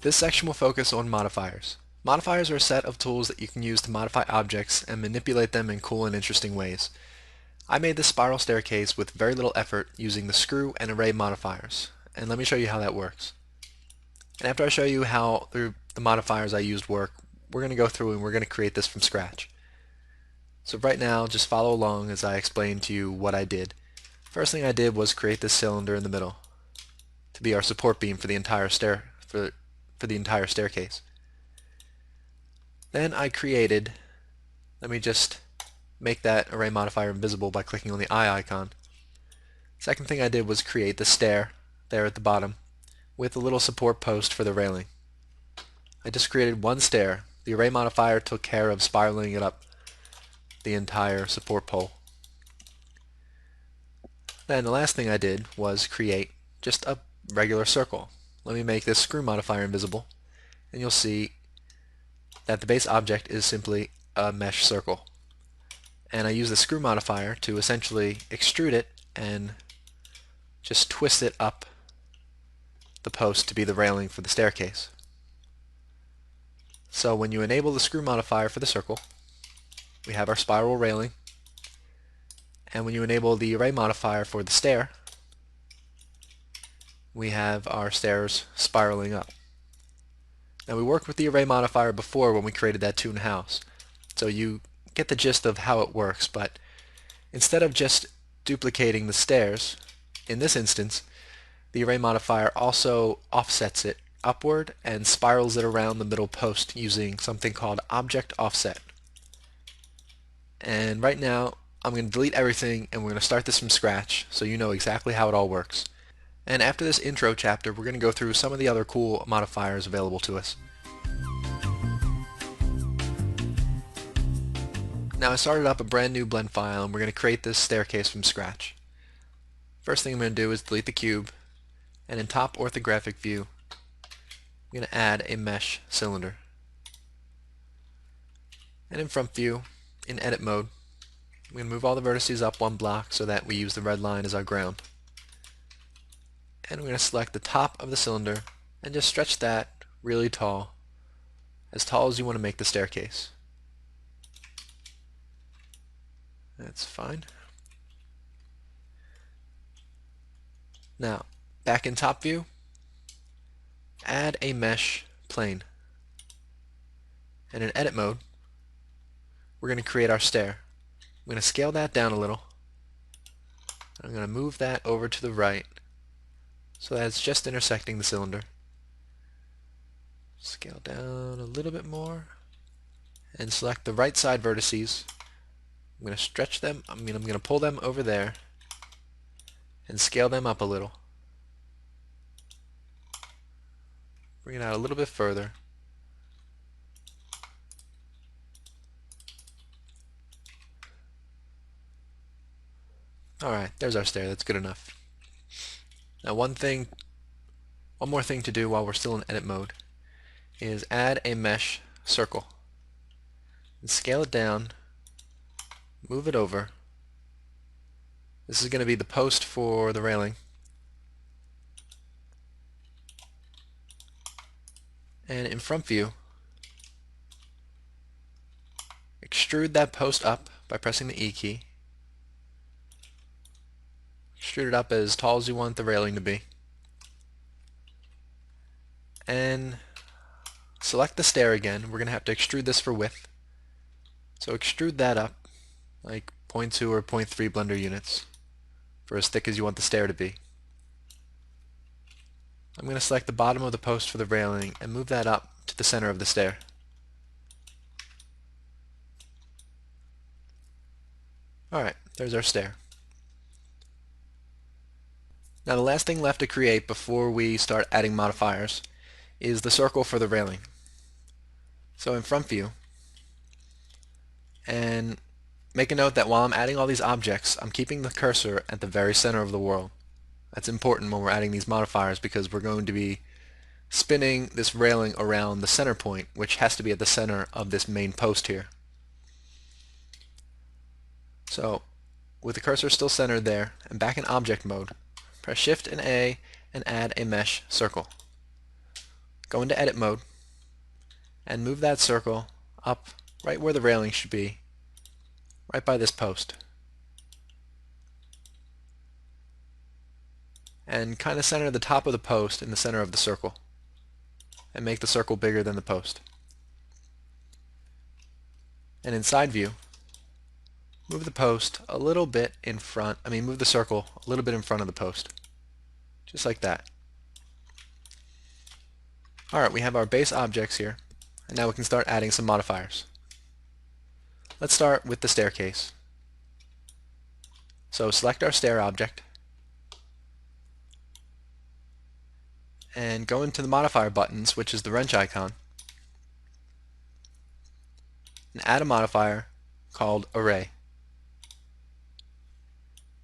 This section will focus on modifiers. Modifiers are a set of tools that you can use to modify objects and manipulate them in cool and interesting ways. I made this spiral staircase with very little effort using the screw and array modifiers, and let me show you how that works. And after I show you how the modifiers I used work, we're going to go through and we're going to create this from scratch. So right now, just follow along as I explain to you what I did. First thing I did was create this cylinder in the middle to be our support beam for the entire staircase. Then I created, let me just make that array modifier invisible by clicking on the eye icon. Second thing I did was create the stair there at the bottom with a little support post for the railing. I just created one stair. The array modifier took care of spiraling it up the entire support pole. Then the last thing I did was create just a regular circle. Let me make this screw modifier invisible, and you'll see that the base object is simply a mesh circle. And I use the screw modifier to essentially extrude it and just twist it up the post to be the railing for the staircase. So when you enable the screw modifier for the circle, we have our spiral railing, and when you enable the array modifier for the stair, we have our stairs spiraling up. Now we worked with the array modifier before when we created that toon house, so you get the gist of how it works, but instead of just duplicating the stairs, in this instance, the array modifier also offsets it upward and spirals it around the middle post using something called object offset. And right now I'm going to delete everything and we're going to start this from scratch so you know exactly how it all works. And after this intro chapter, we're going to go through some of the other cool modifiers available to us. Now I started up a brand new blend file and we're going to create this staircase from scratch. First thing I'm going to do is delete the cube, and in top orthographic view I'm going to add a mesh cylinder. And in front view, in edit mode, I'm going to move all the vertices up one block so that we use the red line as our ground. And we're going to select the top of the cylinder and just stretch that really tall as you want to make the staircase. That's fine. Now, back in top view, add a mesh plane. And in edit mode, we're going to create our stair. I'm going to scale that down a little. I'm going to move that over to the right so that it's just intersecting the cylinder. Scale down a little bit more and select the right side vertices. I'm going to stretch them, I'm going to pull them over there and scale them up a little. Bring it out a little bit further. Alright, there's our stair, that's good enough. Now one more thing to do while we're still in edit mode is add a mesh circle. And scale it down, move it over. This is going to be the post for the railing. And in front view, extrude that post up by pressing the E key. Extrude it up as tall as you want the railing to be. And select the stair again. We're going to have to extrude this for width. So extrude that up like 0.2 or 0.3 blender units for as thick as you want the stair to be. I'm going to select the bottom of the post for the railing and move that up to the center of the stair. Alright, there's our stair. Now the last thing left to create before we start adding modifiers is the circle for the railing. So in front view, and make a note that while I'm adding all these objects, I'm keeping the cursor at the very center of the world. That's important when we're adding these modifiers because we're going to be spinning this railing around the center point, which has to be at the center of this main post here. So with the cursor still centered there and back in object mode, press Shift and A and add a mesh circle. go into edit mode, and move that circle up right where the railing should be, right by this post. And kind of center the top of the post in the center of the circle, and make the circle bigger than the post. And in side view, move the post a little bit in front, move the circle a little bit in front of the post. Just like that. Alright, we have our base objects here, and now we can start adding some modifiers. Let's start with the staircase. So select our stair object, and go into the modifier buttons, which is the wrench icon, and add a modifier called array.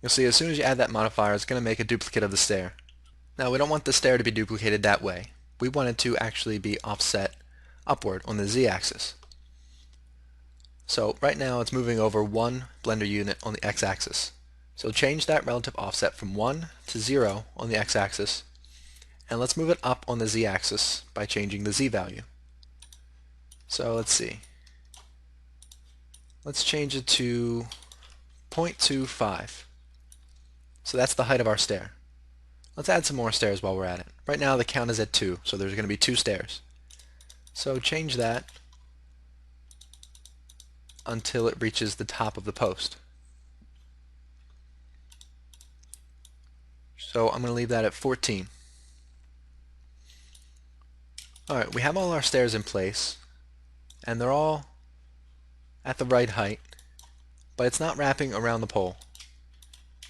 You'll see as soon as you add that modifier, it's going to make a duplicate of the stair. Now we don't want the stair to be duplicated that way. We want it to actually be offset upward on the z-axis. So right now it's moving over 1 Blender unit on the x-axis. So change that relative offset from 1 to 0 on the x-axis, and let's move it up on the z-axis by changing the z-value. So let's see. Let's change it to 0.25. So that's the height of our stair. Let's add some more stairs while we're at it. Right now the count is at 2, so there's going to be 2 stairs. So change that until it reaches the top of the post. So I'm going to leave that at 14. Alright, we have all our stairs in place, and they're all at the right height, but it's not wrapping around the pole.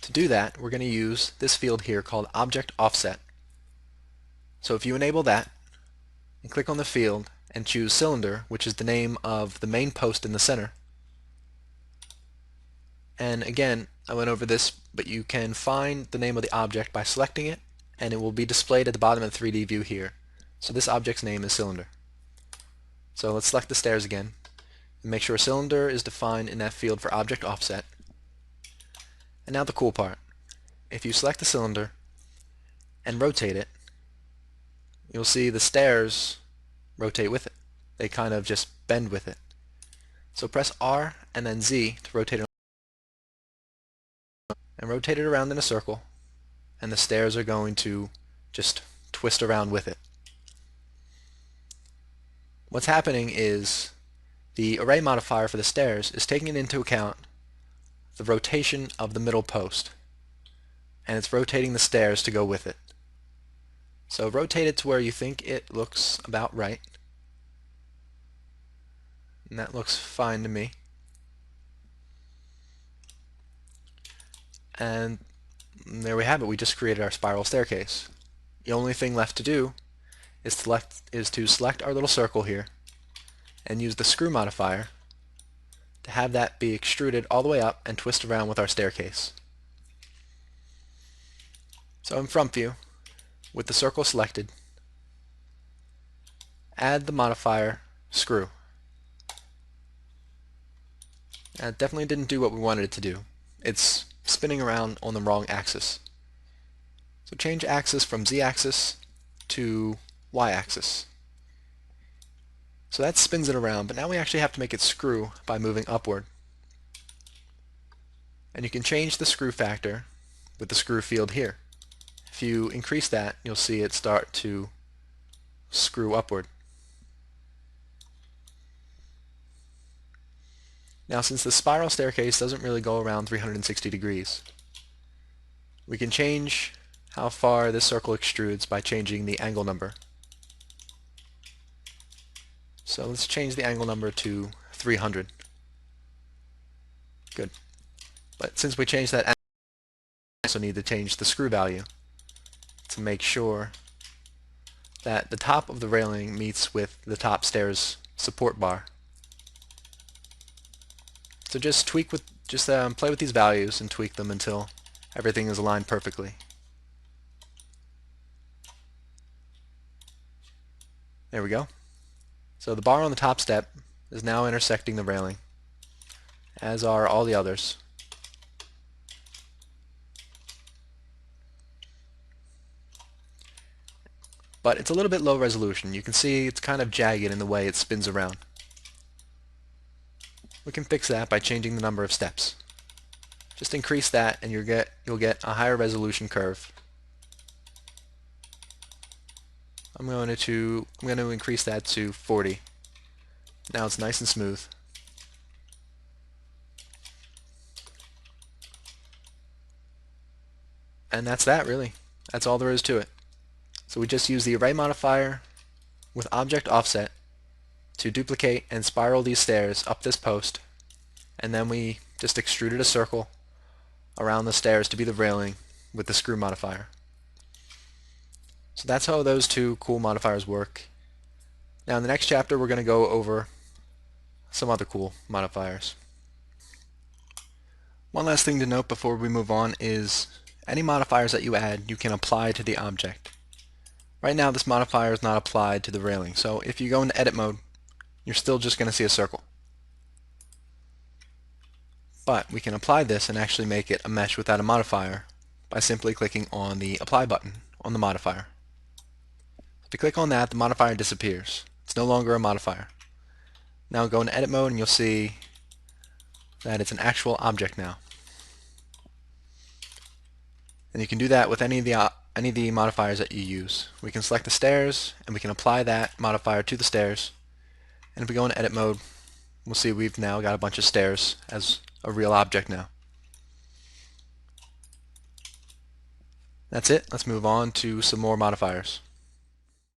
To do that, we're going to use this field here called Object Offset. So if you enable that, and click on the field, and choose Cylinder, which is the name of the main post in the center. And again, I went over this, but you can find the name of the object by selecting it, and it will be displayed at the bottom of the 3D view here. So this object's name is Cylinder. So let's select the stairs again, and make sure Cylinder is defined in that field for Object Offset. And now the cool part. If you select the cylinder and rotate it, you'll see the stairs rotate with it. They kind of just bend with it. So press R and then Z to rotate it, and rotate it around in a circle, and the stairs are going to just twist around with it. What's happening is the array modifier for the stairs is taking into account the rotation of the middle post, and it's rotating the stairs to go with it. So rotate it to where you think it looks about right, and that looks fine to me. And there we have it. We just created our spiral staircase. The only thing left to do is to select our little circle here and use the screw modifier to have that be extruded all the way up and twist around with our staircase. So in front view, with the circle selected, add the modifier screw. It definitely didn't do what we wanted it to do. It's spinning around on the wrong axis. So change axis from z-axis to y-axis. So that spins it around, but now we actually have to make it screw by moving upward. And you can change the screw factor with the screw field here. If you increase that, you'll see it start to screw upward. Now since the spiral staircase doesn't really go around 360 degrees, we can change how far this circle extrudes by changing the angle number. So let's change the angle number to 300. Good. But since we changed that, we also need to change the screw value to make sure that the top of the railing meets with the top stairs support bar. So just play with these values and tweak them until everything is aligned perfectly. There we go. So the bar on the top step is now intersecting the railing, as are all the others. but it's a little bit low resolution. You can see it's kind of jagged in the way it spins around. We can fix that by changing the number of steps. Just increase that and you'll get a higher resolution curve. I'm going to increase that to 40. Now it's nice and smooth. And that's that, really. That's all there is to it. So we just use the array modifier with object offset to duplicate and spiral these stairs up this post, and then we just extruded a circle around the stairs to be the railing with the screw modifier. So that's how those two cool modifiers work. Now in the next chapter we're going to go over some other cool modifiers. One last thing to note before we move on is any modifiers that you add you can apply to the object. Right now this modifier is not applied to the railing, so if you go into edit mode you're still just going to see a circle. But we can apply this and actually make it a mesh without a modifier by simply clicking on the apply button on the modifier. If you click on that, the modifier disappears. It's no longer a modifier. Now go into edit mode and you'll see that it's an actual object now. And you can do that with any of the modifiers that you use. We can select the stairs and we can apply that modifier to the stairs. And if we go into edit mode, we'll see we've now got a bunch of stairs as a real object now. That's it. Let's move on to some more modifiers.